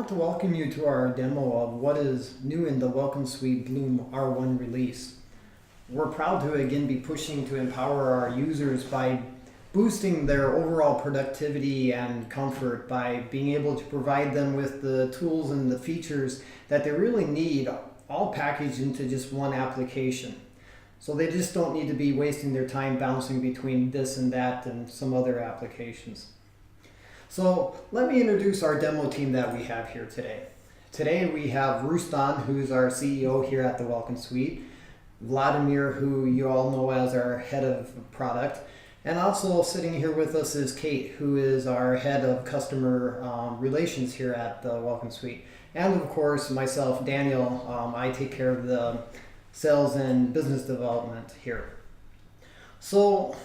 want to welcome you to our demo of what is new in the Welkin Suite Bloom R1 release. We're proud to again be pushing to empower our users by boosting their overall productivity and comfort by being able to provide them with the tools and the features that they really need, all packaged into just one application. So they just don't need to be wasting their time bouncing between this and that and some other applications. So let me introduce our demo team that we have here today. Today we have Rustan, who's our CEO here at the Welkin Suite, Vladimir, who you all know as our head of product, and also sitting here with us is Kate, who is our head of customer relations here at the Welkin Suite. And of course myself, Daniel, I take care of the sales and business development here. So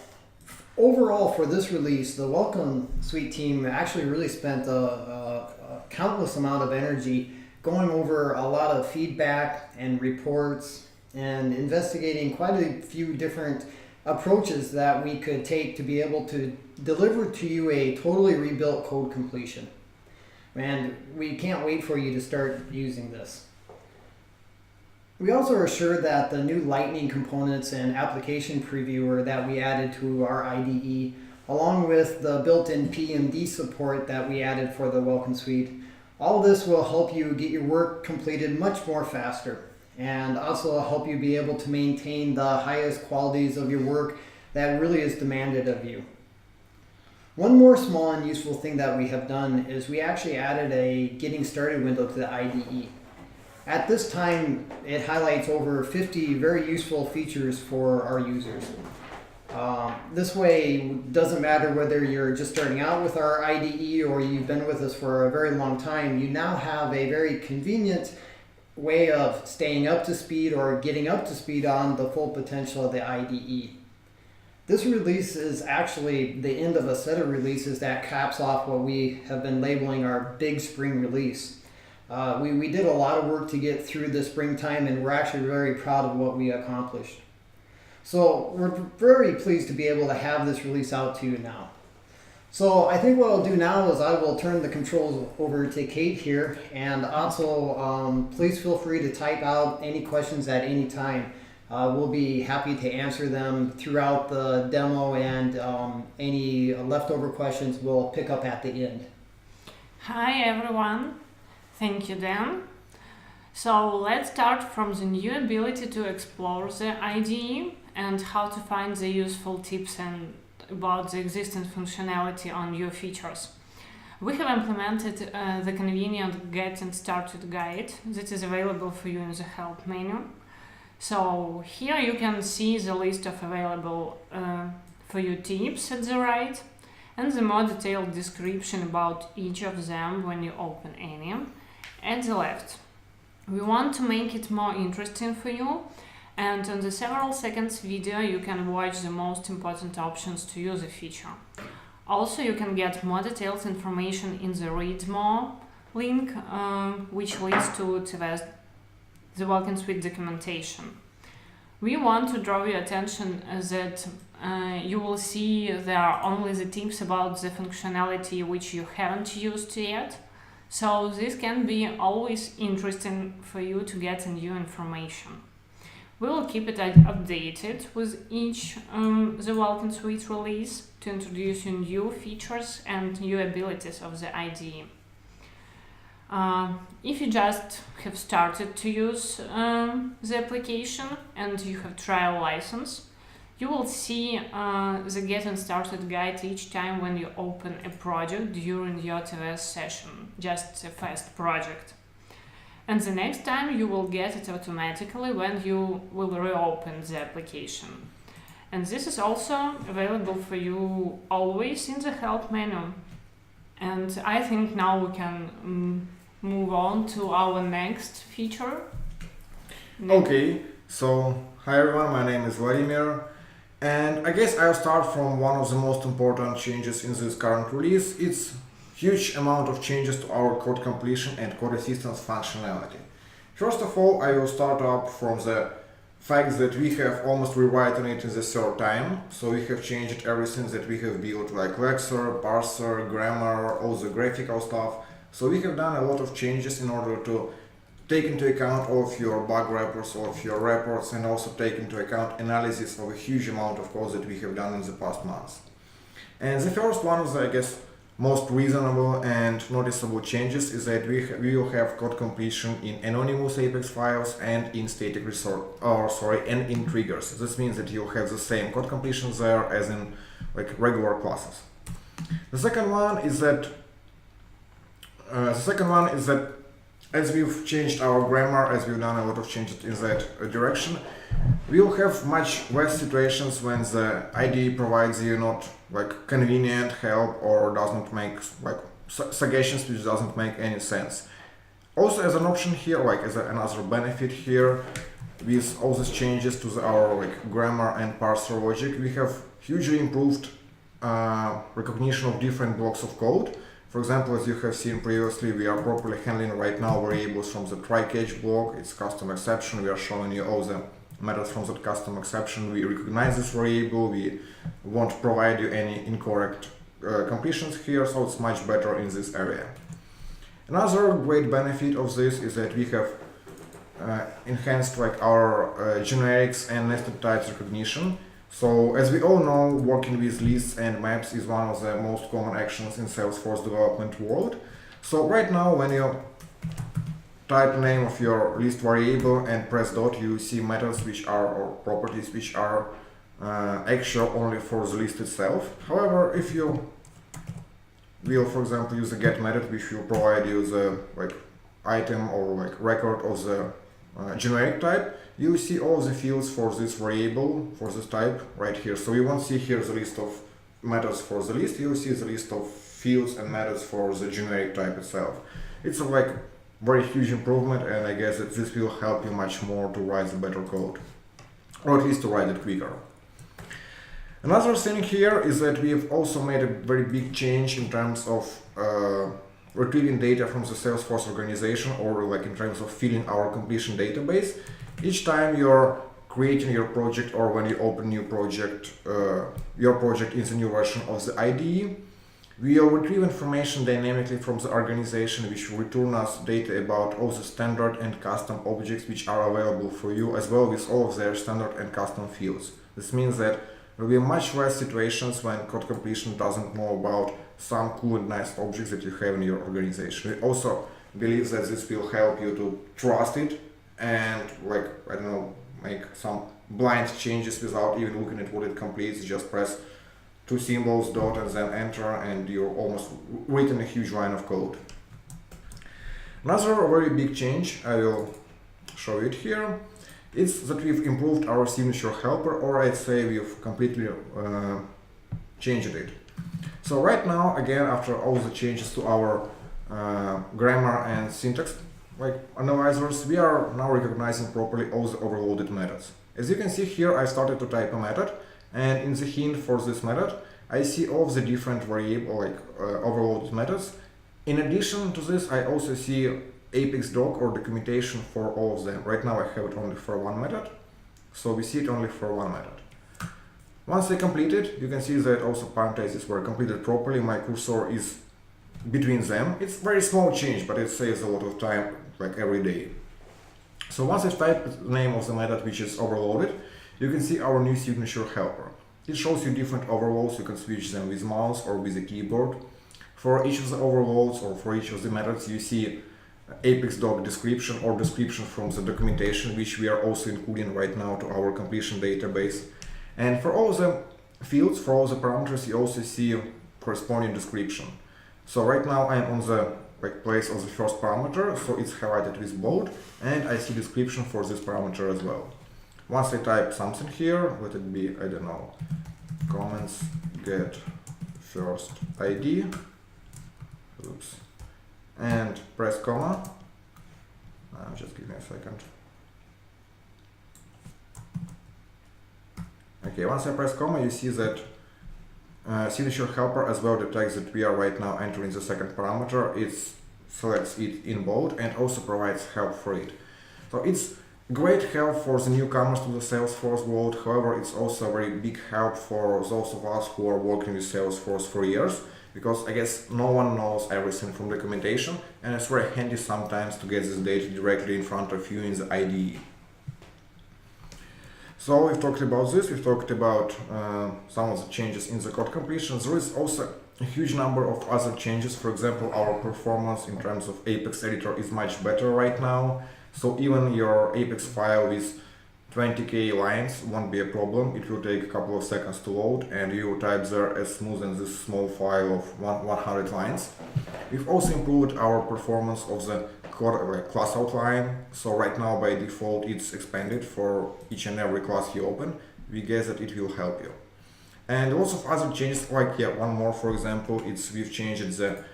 overall for this release, the Welkin Suite team actually really spent a countless amount of energy going over a lot of feedback and reports and investigating quite a few different approaches that we could take to be able to deliver to you a totally rebuilt code completion. And we can't wait for you to start using this. We also are sure that the new Lightning components and application previewer that we added to our IDE, along with the built-in PMD support that we added for the Welkin Suite, all this will help you get your work completed much more faster and also help you be able to maintain the highest qualities of your work that really is demanded of you. One more small and useful thing that we have done is we actually added a getting started window to the IDE. At this time, it highlights over 50 very useful features for our users. This way, it doesn't matter whether you're just starting out with our IDE or you've been with us for a very long time, you now have a very convenient way of staying up to speed or getting up to speed on the full potential of the IDE. This release is actually the end of a set of releases that caps off what we have been labeling our big spring release. We did a lot of work to get through the springtime, and we're actually very proud of what we accomplished. So we're very pleased to be able to have this release out to you now. So I think what I'll do now is I will turn the controls over to Kate here, and also please feel free to type out any questions at any time. We'll be happy to answer them throughout the demo, and any leftover questions we'll pick up at the end. Hi everyone. Thank you, Dan. So let's start from the new ability to explore the IDE and how to find the useful tips and about the existing functionality on your features. We have implemented the convenient Getting Started guide that is available for you in the help menu. So here you can see the list of available for you tips at the right and the more detailed description about each of them when you open any. At the left. We want to make it more interesting for you, and on the several seconds video you can watch the most important options to use the feature. Also you can get more detailed information in the Read More link, which leads to TWS, the Welkin Suite documentation. We want to draw your attention that you will see there are only the tips about the functionality which you haven't used yet. So this can be always interesting for you to get new information. We will keep it updated with each the Welkin Suite release to introduce you new features and new abilities of the IDE. If you just have started to use the application and you have trial license, you will see the Getting Started guide each time when you open a project during your TWS session, just a fast project. And the next time you will get it automatically when you will reopen the application. And this is also available for you always in the help menu. And I think now we can move on to our next feature. Okay, so hi everyone, my name is Vladimir. And I guess I'll start from one of the most important changes in this current release. It's huge amount of changes to our code completion and code assistance functionality. First of all, I will start up from the fact that we have almost rewritten it in the third time. So we have changed everything that we have built, like lexer, parser, grammar, all the graphical stuff. So we have done a lot of changes in order to take into account all of your bug reports, all of your reports, and also take into account analysis of a huge amount of code that we have done in the past months. And the first one is, I guess, most reasonable and noticeable changes is that we will have code completion in anonymous Apex files and in static and in triggers. This means that you'll have the same code completion there as in like regular classes. The second one is that as we've changed our grammar, as we've done a lot of changes in that direction, we will have much less situations when the IDE provides you not like convenient help or does not make like suggestions which doesn't make any sense. Also, as an option here, like as another benefit here, with all these changes to our like grammar and parser logic, we have hugely improved recognition of different blocks of code. For example, as you have seen previously, we are properly handling right now variables from the try-catch block. It's custom exception. We are showing you all the methods from that custom exception. We recognize this variable. We won't provide you any incorrect completions here, so it's much better in this area. Another great benefit of this is that we have enhanced like our generics and nested types recognition. So as we all know, working with lists and maps is one of the most common actions in Salesforce development world. So right now, when you type name of your list variable and press dot, you see methods which are, or properties which are actual only for the list itself. However, if you will, for example, use a get method which will provide you the like item or like record of the generic type, you see all the fields for this variable, for this type right here. So you won't see here the list of methods for the list, you'll see the list of fields and methods for the generic type itself. It's a like very huge improvement, and I guess that this will help you much more to write the better code, or at least to write it quicker. Another thing here is that we have also made a very big change in terms of retrieving data from the Salesforce organization, or like in terms of filling our completion database. Each time you're creating your project or when you open new project, your project is a new version of the IDE, we will retrieve information dynamically from the organization, which will return us data about all the standard and custom objects which are available for you, as well as all of their standard and custom fields. This means that there will be much less situations when code completion doesn't know about some cool and nice objects that you have in your organization. We also believe that this will help you to trust it and like, I don't know, make some blind changes without even looking at what it completes. Just press two symbols, dot, and then enter, and you're almost written a huge line of code. Another very big change, I will show it here, is that we've improved our signature helper, or I'd say we've completely changed it. So right now, again, after all the changes to our grammar and syntax like analyzers, we are now recognizing properly all the overloaded methods. As you can see here, I started to type a method, and in the hint for this method, I see all of the different variable like overloaded methods. In addition to this, I also see Apex doc or documentation for all of them. Right now I have it only for one method, so we see it only for one method. Once I complete it, you can see that also parentheses were completed properly. My cursor is between them. It's very small change, but it saves a lot of time, like every day. So once I type the name of the method which is overloaded, you can see our new signature helper. It shows you different overloads. You can switch them with mouse or with a keyboard. For each of the overloads or for each of the methods, you see Apex doc description or description from the documentation, which we are also including right now to our completion database. And for all the fields, for all the parameters, you also see corresponding description. So right now I'm on the place of the first parameter, so it's highlighted with bold, and I see description for this parameter as well. Once I type something here, let it be, I don't know, comments get first ID, oops, and press comma. Just give me a second. Okay, once I press comma, you see that signature helper as well detects that we are right now entering the second parameter. It selects it in bold and also provides help for it. So it's great help for the newcomers to the Salesforce world. However, it's also a very big help for those of us who are working with Salesforce for years, because I guess no one knows everything from documentation, and it's very handy sometimes to get this data directly in front of you in the IDE. So we've talked about this, we've talked about some of the changes in the code completion. There is also a huge number of other changes. For example, our performance in terms of Apex editor is much better right now. So even your Apex file with 20k lines won't be a problem. It will take a couple of seconds to load, and you type there as smooth as this small file of 100 lines. We've also improved our performance of the class outline. So right now by default it's expanded for each and every class you open. We guess that it will help you. And lots of other changes, like one more, for example, we've changed the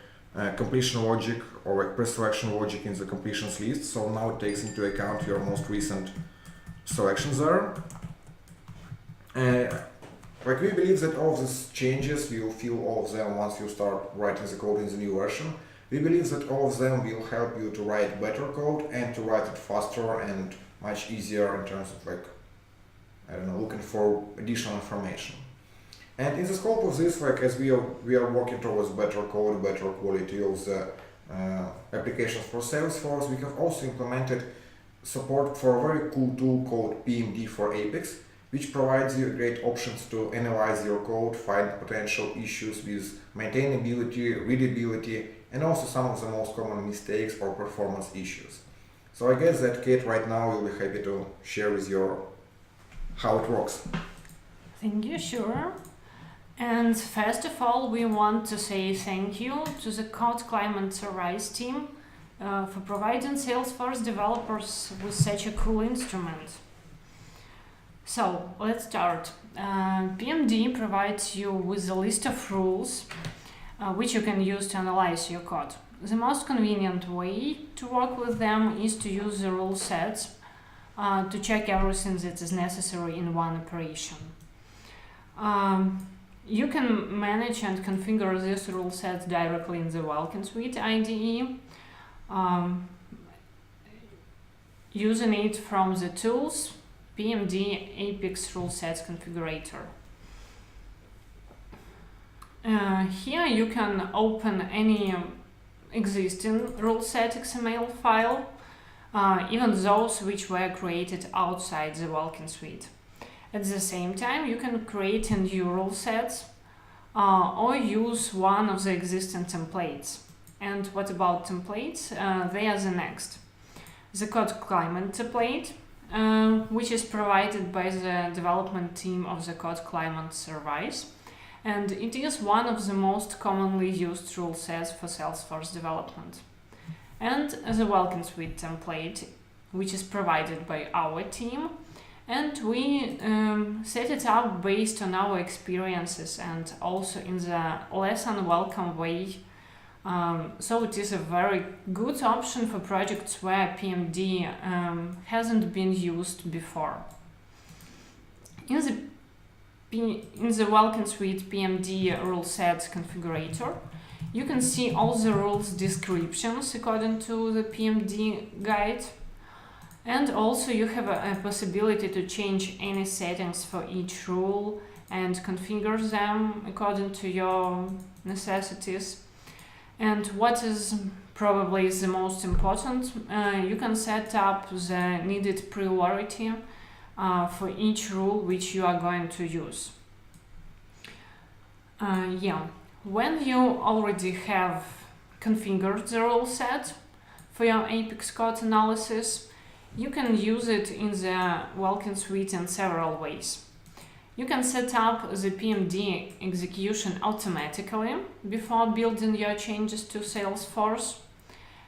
completion logic or pre-selection logic in the completions list. So now it takes into account your most recent selections there. Like we believe that all these changes, you'll feel all of them once you start writing the code in the new version. We believe that all of them will help you to write better code and to write it faster and much easier in terms of looking for additional information. And in the scope of this, as we are working towards better code, better quality of the applications for Salesforce, we have also implemented support for a very cool tool called PMD for Apex, which provides you great options to analyze your code, find potential issues with maintainability, readability, and also some of the most common mistakes or performance issues. So I guess that Kate right now will be happy to share with you how it works. Thank you, sure. And first of all, we want to say thank you to the Code Climate Service team for providing Salesforce developers with such a cool instrument. So let's start. PMD provides you with a list of rules which you can use to analyze your code. The most convenient way to work with them is to use the rule sets to check everything that is necessary in one operation. You can manage and configure these rule sets directly in the Welkin Suite IDE, using it from the tools PMD Apex Rule Sets Configurator. Here you can open any existing rule set XML file, even those which were created outside the Welkin Suite. At the same time, you can create new rule sets or use one of the existing templates. And what about templates? They are the next. The Code Climate template, which is provided by the development team of the Code Climate Service, and it is one of the most commonly used rule sets for Salesforce development. And the Welkin Suite template, which is provided by our team, and we set it up based on our experiences and also in the less unwelcome way. So it is a very good option for projects where PMD hasn't been used before. In the Welkin Suite PMD rule sets configurator, you can see all the rules descriptions according to the PMD guide. And also you have a possibility to change any settings for each rule and configure them according to your necessities. And what is probably the most important, you can set up the needed priority for each rule which you are going to use. When you already have configured the rule set for your Apex code analysis, you can use it in the Welkin Suite in several ways. You can set up the PMD execution automatically before building your changes to Salesforce.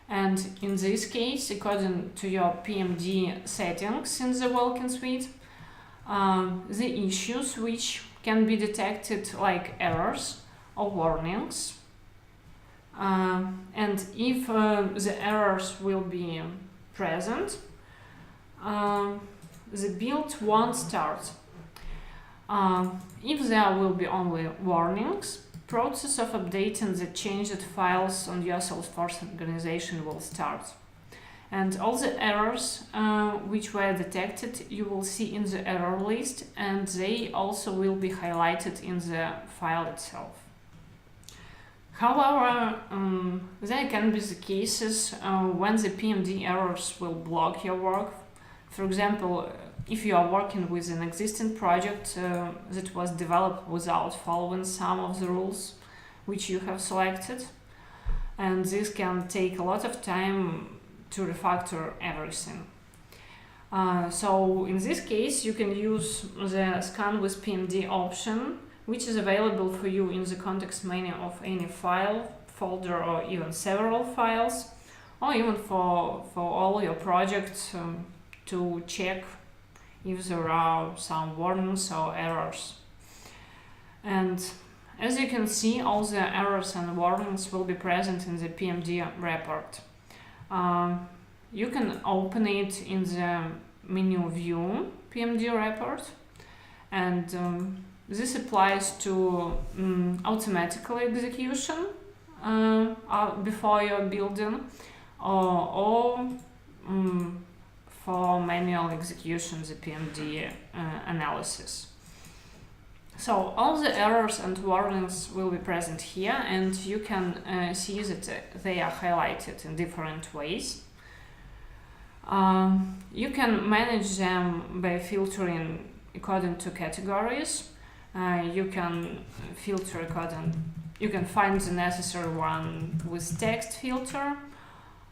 And in this case, according to your PMD settings in the Welkin Suite, the issues which can be detected, like errors or warnings, and if the errors will be present, the build won't start. If there will be only warnings, process of updating the changed files on your Salesforce organization will start. And all the errors which were detected you will see in the error list, and they also will be highlighted in the file itself. However, there can be the cases when the PMD errors will block your work. For example, if you are working with an existing project that was developed without following some of the rules which you have selected, and this can take a lot of time to refactor everything. So in this case, you can use the Scan with PMD option, which is available for you in the context menu of any file, folder, or even several files, or even for all your projects to check if there are some warnings or errors. And as you can see, all the errors and warnings will be present in the PMD report. You can open it in the menu View PMD report, and this applies to automatical execution before you're building, or for manual execution, the PMD analysis. So all the errors and warnings will be present here, and you can see that they are highlighted in different ways. You can manage them by filtering according to categories. You can filter you can find the necessary one with text filter.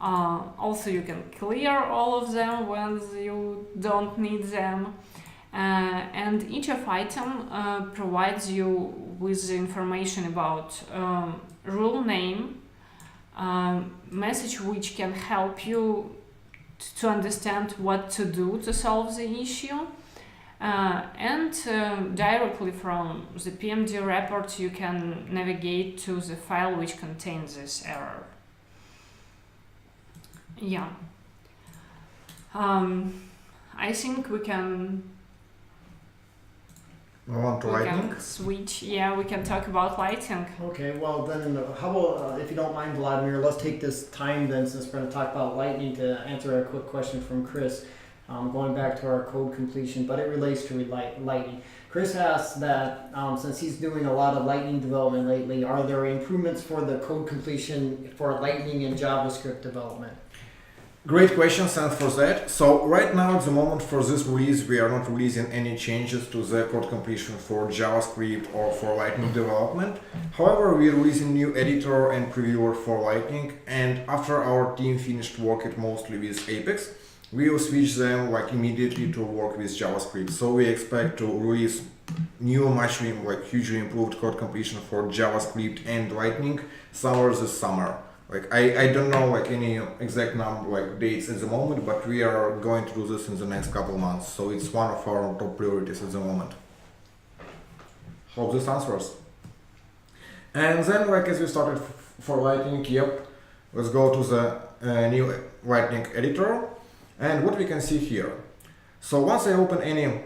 Also, you can clear all of them when you don't need them. And each of item provides you with the information about rule name, message which can help you to understand what to do to solve the issue. And directly from the PMD report you can navigate to the file which contains this error. Yeah. I think we can switch. Yeah, we can talk about lighting. Okay, well then, how about, if you don't mind, Vladimir, let's take this time then, since we're going to talk about lightning, to answer a quick question from Chris. Going back to our code completion, but it relates to lightning. Chris asked that since he's doing a lot of lightning development lately, are there improvements for the code completion for lightning and JavaScript development? Great question, thanks for that. So right now at the moment for this release we are not releasing any changes to the code completion for JavaScript or for Lightning development. However, we are releasing new editor and previewer for Lightning, and after our team finished working mostly with Apex, we will switch them immediately to work with JavaScript. So we expect to release new, much hugely improved code completion for JavaScript and Lightning somewhere this summer. I don't know any exact number dates at the moment, but we are going to do this in the next couple of months. So it's one of our top priorities at the moment. Hope this answers. And then as we started for Lightning, let's go to the new Lightning editor. And what we can see here. So once I open any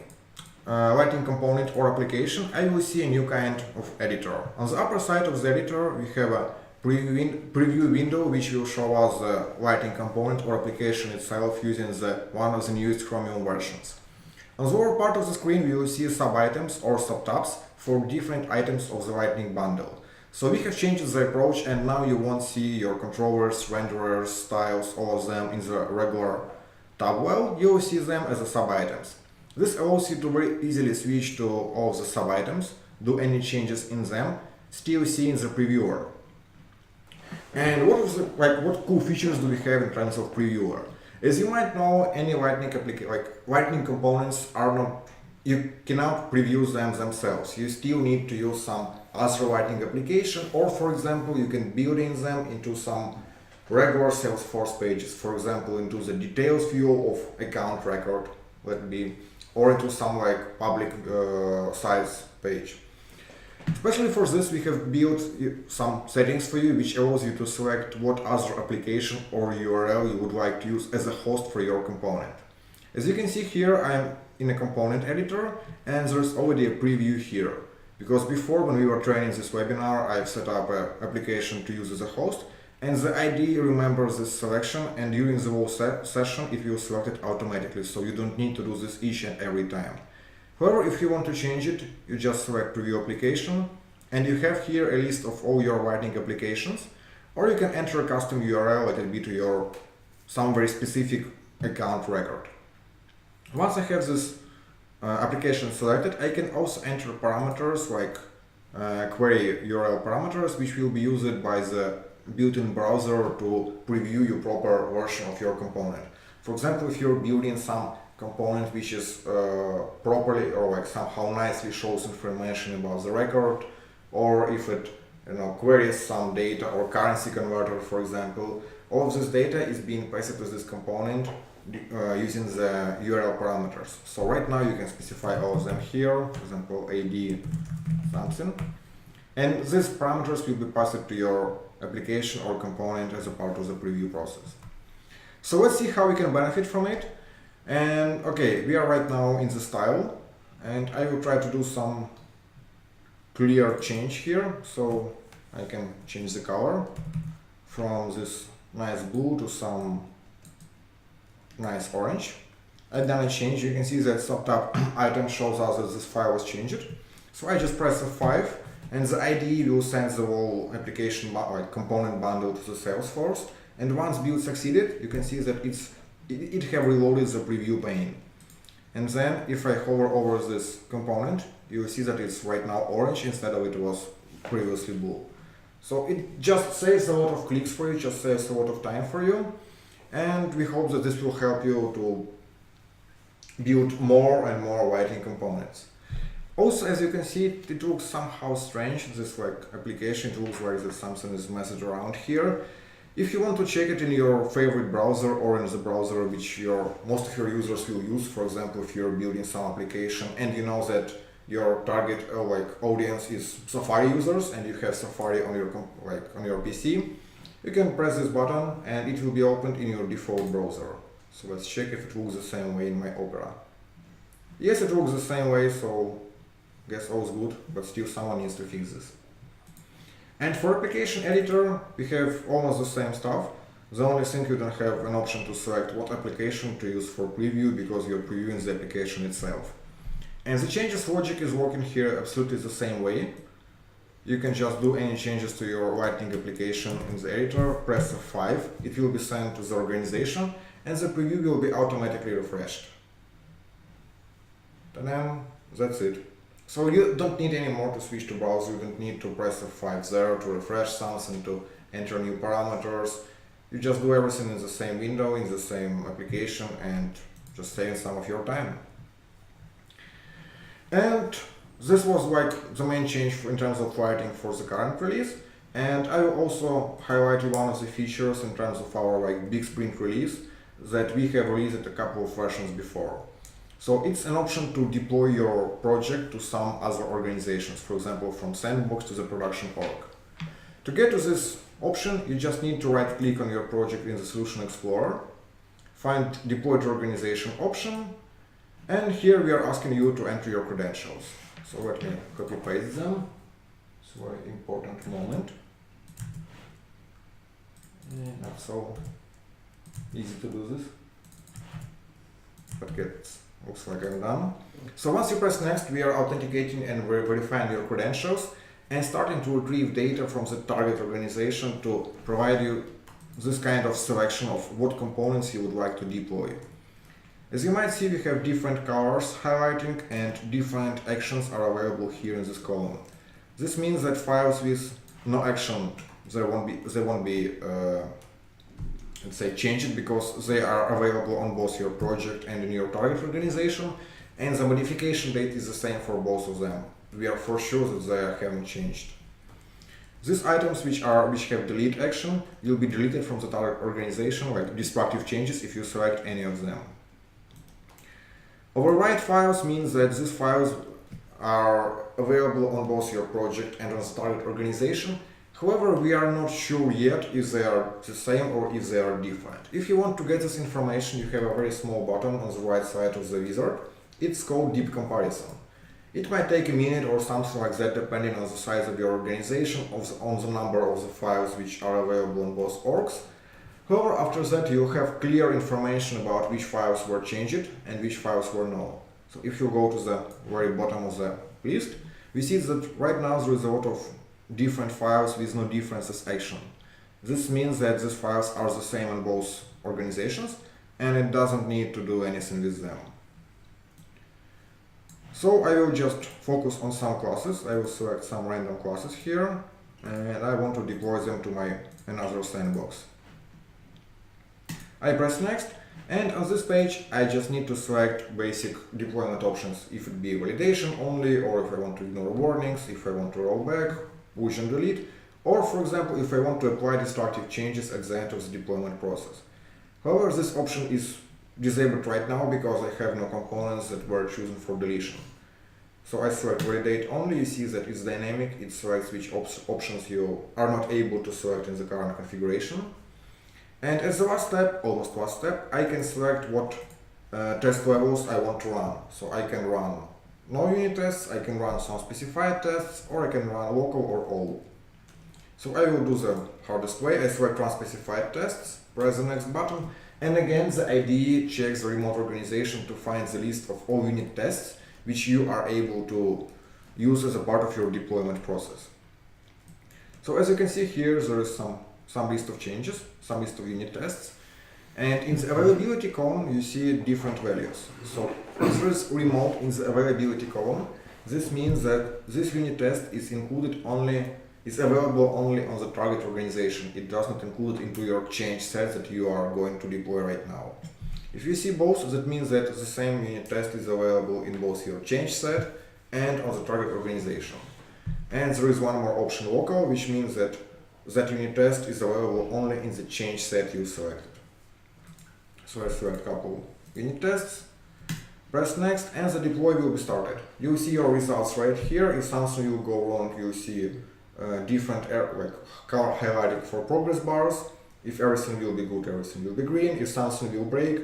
Lightning component or application, I will see a new kind of editor. On the upper side of the editor, we have a preview window which will show us the Lightning component or application itself using one of the newest Chromium versions. On the lower part of the screen, we will see sub-items or sub-tabs for different items of the Lightning bundle. So we have changed the approach, and now you won't see your controllers, renderers, styles, all of them in the regular tab well, you will see them as sub-items. This allows you to very easily switch to all of the sub-items, do any changes in them, still see in the previewer. And what cool features do we have in terms of previewer? As you might know, any Lightning components are not, you cannot preview them themselves. You still need to use some other Lightning application, or for example, you can build in them into some regular Salesforce pages, for example, into the details view of account record, or into some public size page. Especially for this, we have built some settings for you, which allows you to select what other application or URL you would like to use as a host for your component. As you can see here, I'm in a component editor, and there's already a preview here. Because before, when we were training this webinar, I've set up an application to use as a host, and the IDE remembers this selection, and during the whole session it will select it automatically, so you don't need to do this each and every time. However, if you want to change it, you just select preview application, and you have here a list of all your writing applications, or you can enter a custom URL, let it be to your some very specific account record. Once I have this application selected, I can also enter parameters like query URL parameters, which will be used by the built-in browser to preview your proper version of your component. For example, if you're building some component which is properly or like somehow nicely shows information about the record, or if it queries some data or currency converter, for example, all of this data is being pasted to this component using the URL parameters. So right now you can specify all of them here, for example, ID something, and these parameters will be passed to your application or component as a part of the preview process. So let's see how we can benefit from it. And okay, we are right now in the style, and I will try to do some clear change here. So I can change the color from this nice blue to some nice orange. And then I change, you can see that subtab item shows us that this file was changed. So I just press F5, and the IDE will send the whole application component bundle to the Salesforce. And once build succeeded, you can see that it have reloaded the preview pane. And then if I hover over this component, you will see that it's right now orange instead of it was previously blue. So it just saves a lot of clicks for you, just saves a lot of time for you. And we hope that this will help you to build more and more writing components. Also, as you can see, it looks somehow strange, this application. It looks like there's something is messed around here. If you want to check it in your favorite browser or in the browser which most of your users will use, for example, if you're building some application and you know that your target audience is Safari users and you have Safari on your PC, you can press this button and it will be opened in your default browser. So let's check if it looks the same way in my Opera. Yes, it looks the same way, so I guess all's good, but still someone needs to fix this. And for application editor, we have almost the same stuff. The only thing you don't have an option to select what application to use for preview because you're previewing the application itself. And the changes logic is working here absolutely the same way. You can just do any changes to your Lightning application in the editor, press F5, it will be sent to the organization, and the preview will be automatically refreshed. And then that's it. So you don't need anymore to switch to browser, you don't need to press F5 there to refresh something, to enter new parameters. You just do everything in the same window, in the same application, and just saving some of your time. And this was the main change in terms of writing for the current release. And I will also highlight one of the features in terms of our big sprint release that we have released a couple of versions before. So it's an option to deploy your project to some other organizations, for example, from sandbox to the production org. To get to this option, you just need to right-click on your project in the Solution Explorer, find Deploy to Organization option, and here we are asking you to enter your credentials. So let me copy-paste them. It's a very important moment. Not so easy to do this, but looks like I'm done. So once you press next, we are authenticating and verifying your credentials and starting to retrieve data from the target organization to provide you this kind of selection of what components you would like to deploy. As you might see, we have different colors highlighting and different actions are available here in this column. This means that files with no action, they won't be let's say changed because they are available on both your project and in your target organization, and the modification date is the same for both of them. We are for sure that they haven't changed. These items which have delete action will be deleted from the target organization, like destructive changes, if you select any of them. Overwrite files means that these files are available on both your project and on the target organization. However, we are not sure yet if they are the same or if they are different. If you want to get this information, you have a very small button on the right side of the wizard. It's called Deep Comparison. It might take a minute or something like that depending on the size of your organization, on the number of the files which are available on both orgs. However, after that you have clear information about which files were changed and which files were no. So if you go to the very bottom of the list, we see that right now there is a lot of different files with no differences action. This means that these files are the same in both organizations and it doesn't need to do anything with them. So I will just focus on some classes. I will select some random classes here and I want to deploy them to my another sandbox. I press next, and on this page I just need to select basic deployment options, if it be validation only, or if I want to ignore warnings, if I want to roll back, push and delete, or for example if I want to apply destructive changes at the end of the deployment process. However, this option is disabled right now because I have no components that were chosen for deletion. So I select validate only. You see that it's dynamic, it selects which options you are not able to select in the current configuration. And as the last step, almost last step, I can select what test levels I want to run. So I can run no unit tests, I can run some specified tests, or I can run local or all. So I will do the hardest way. I select run specified tests, press the next button, and again the IDE checks the remote organization to find the list of all unit tests which you are able to use as a part of your deployment process. So as you can see here, there is some list of changes, some list of unit tests, and in the availability column you see different values. So if there is remote in the availability column, this means that this unit test is available only on the target organization. It does not include into your change set that you are going to deploy right now. If you see both, that means that the same unit test is available in both your change set and on the target organization. And there is one more option, local, which means that that unit test is available only in the change set you selected. So I select a couple unit tests, press next, and the deploy will be started. You'll see your results right here. If something will go wrong, you'll see different color highlighted for progress bars. If everything will be good, everything will be green. If something will break,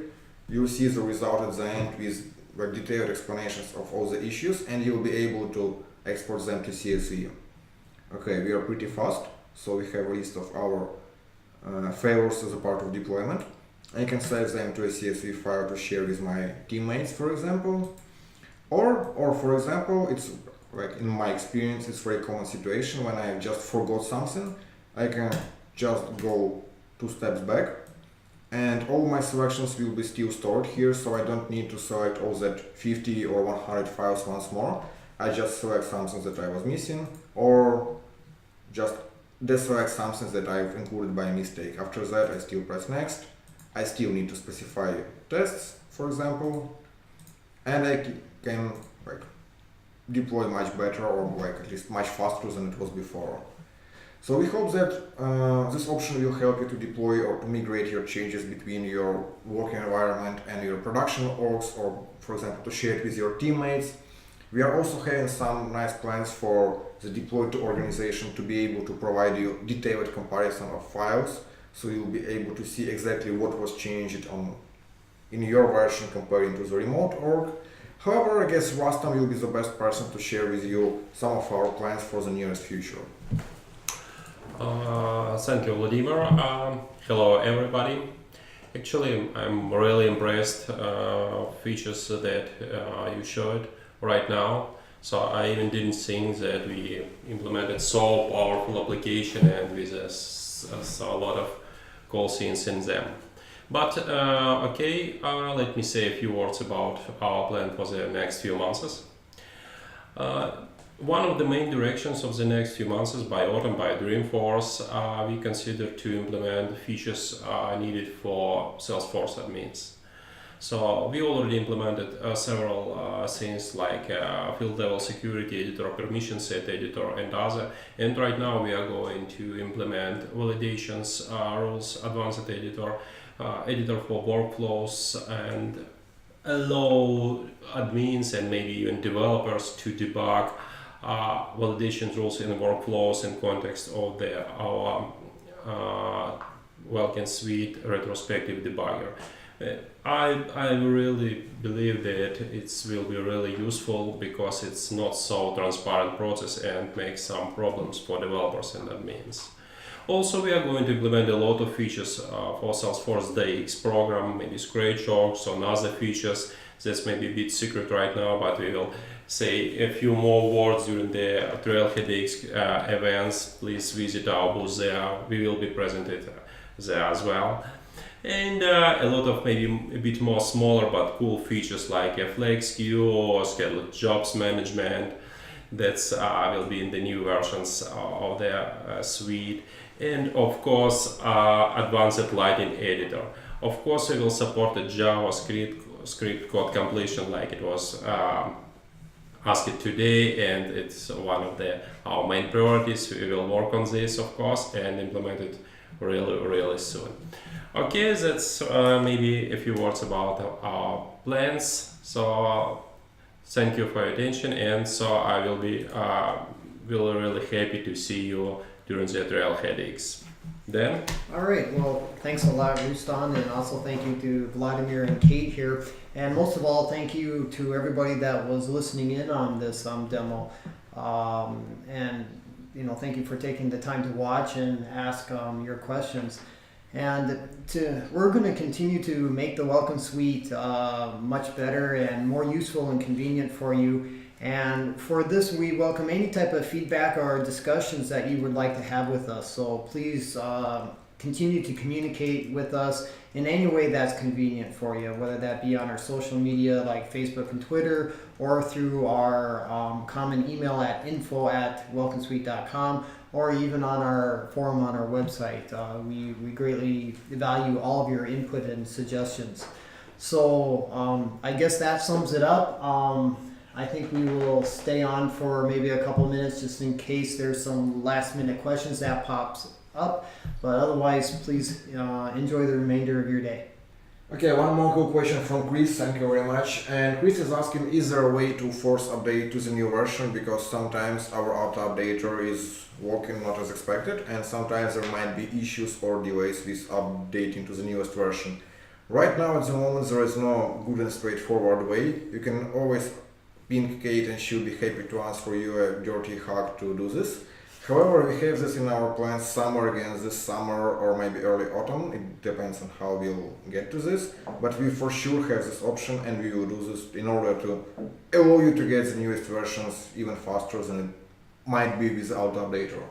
you'll see the result at the end with detailed explanations of all the issues, and you'll be able to export them to CSV. Okay, we are pretty fast, so we have a list of our failures as a part of deployment. I can save them to a CSV file to share with my teammates, for example. Or for example, it's like in my experience, it's a very common situation when I just forgot something. I can just go 2 steps back and all my selections will be still stored here, so I don't need to select all that 50 or 100 files once more. I just select something that I was missing, or just deselect something that I've included by mistake. After that, I still press next. I still need to specify tests, for example, and I can deploy much better, or at least much faster than it was before. So we hope that this option will help you to deploy or to migrate your changes between your working environment and your production orgs, or for example to share it with your teammates. We are also having some nice plans for the deploy to organization to be able to provide you detailed comparison of files, so you'll be able to see exactly what was changed in your version comparing to the remote org. However, I guess Rustam will be the best person to share with you some of our plans for the nearest future. Thank you, Vladimir. Hello, everybody. Actually, I'm really impressed features that you showed right now. So I even didn't think that we implemented so powerful application and with a lot of cool things in them. But okay, let me say a few words about our plan for the next few months. One of the main directions of the next few months is by autumn, by Dreamforce, we consider to implement features needed for Salesforce admins. So we already implemented several things like field level security editor, permission set editor, and other. And right now we are going to implement validations, rules, advanced editor, editor for workflows, and allow admins and maybe even developers to debug validation rules in workflows in context of our Welkin suite retrospective debugger. I really believe that it will be really useful because it's not so transparent process and makes some problems for developers and admins. Also, we are going to implement a lot of features for Salesforce DX program, maybe scratch orgs and other features that's maybe a bit secret right now, but we will say a few more words during the Trailhead events, please visit our booth there. We will be presented there as well. And a lot of maybe a bit more smaller but cool features like a flex queue or scheduled jobs management. That's will be in the new versions of the suite. And of course, advanced lighting editor. Of course, we will support the JavaScript code completion like it was asked today, and it's one of our main priorities. We will work on this, of course, and implement it really soon. Okay, that's maybe a few words about our plans. So thank you for your attention, and so I will be really happy to see you during the Trailhead X. Dan? All right, well, thanks a lot, Rustan, and also thank you to Vladimir and Kate here. And most of all, thank you to everybody that was listening in on this demo. And thank you for taking the time to watch and ask your questions. And we're going to continue to make the Welkin Suite much better and more useful and convenient for you. And for this, we welcome any type of feedback or discussions that you would like to have with us. So please continue to communicate with us in any way that's convenient for you, whether that be on our social media like Facebook and Twitter, or through our common email at info@welkinsuite.com, or even on our forum on our website. We greatly value all of your input and suggestions. So I guess that sums it up. I think we will stay on for maybe a couple minutes just in case there's some last minute questions that pops up. But otherwise, please enjoy the remainder of your day. Okay, one more cool question from Chris, thank you very much. And Chris is asking, is there a way to force update to the new version? Because sometimes our auto updater is working not as expected, and sometimes there might be issues or delays with updating to the newest version. Right now, at the moment, there is no good and straightforward way. You can always ping Kate and she'll be happy to answer you a dirty hack to do this. However, we have this in our plans somewhere again this summer or maybe early autumn. It depends on how we'll get to this, but we for sure have this option, and we will do this in order to allow you to get the newest versions even faster than it might be without updater.